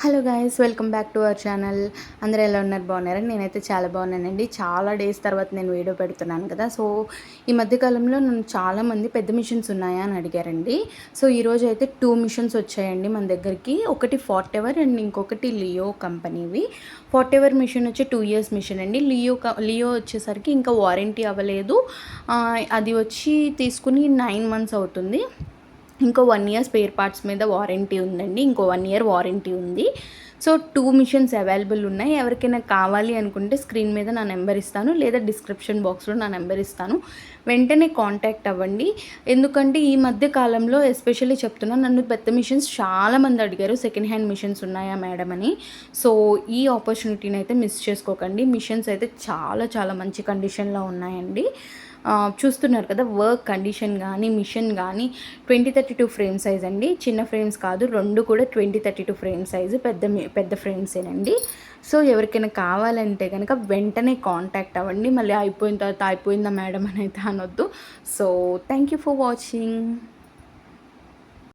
Hello guys, welcome back to our channel. అందరూ ఎలా ఉన్నారు? బాగున్నారా? నేనైతే చాలా బాగున్నానండి. చాలా డేస్ తర్వాత నేను వీడియో పెడుతున్నాను కదా. సో ఈ మధ్యకాలంలో నన్ను చాలామంది పెద్ద మిషన్స్ ఉన్నాయా అని అడిగారండి. సో ఈరోజు అయితే 2 మిషన్స్ వచ్చాయండి మన దగ్గరికి. ఒకటి ఫార్ట్ ఎవర్ అండ్ ఇంకొకటి లియో కంపెనీవి. ఫార్ట్ ఎవర్ మిషన్ వచ్చి 2 ఇయర్స్ మిషన్ అండి. లియో వచ్చేసరికి ఇంకా వారంటీ అవ్వలేదు. అది వచ్చి తీసుకుని 9 మంత్స్ అవుతుంది. ఇంకో 1 ఇయర్ స్పేర్ పార్ట్స్ మీద వారంటీ ఉందండి. ఇంకో 1 ఇయర్ వారంటీ ఉంది. సో 2 మిషన్స్ అవైలబుల్ ఉన్నాయి. ఎవరికైనా కావాలి అనుకుంటే స్క్రీన్ మీద నా నెంబర్ ఇస్తాను, లేదా డిస్క్రిప్షన్ బాక్స్లో నా నెంబర్ ఇస్తాను. వెంటనే కాంటాక్ట్ అవ్వండి. ఎందుకంటే ఈ మధ్య కాలంలో ఎస్పెషల్లీ చెప్తున్నా, నన్ను పెద్ద మిషన్స్ చాలామంది అడిగారు, సెకండ్ హ్యాండ్ మిషన్స్ ఉన్నాయా మేడం అని. సో ఈ ఆపర్చునిటీని అయితే మిస్ చేసుకోకండి. మిషన్స్ అయితే చాలా చాలా మంచి కండిషన్లో ఉన్నాయండి. చూస్తున్నారు కదా, వర్క్ కండిషన్ కానీ మిషన్ కానీ 2032 ఫ్రేమ్ సైజ్ అండి. చిన్న ఫ్రేమ్స్ కాదు, రెండు కూడా 2032 ఫ్రేమ్ సైజు, పెద్ద ఫ్రేమ్సేనండి. సో ఎవరికైనా కావాలంటే కనుక వెంటనే కాంటాక్ట్ అవ్వండి. మళ్ళీ అయిపోయిన తర్వాత అయిపోయిందా మేడం అని అయితే అనొద్దు. So thank you for watching.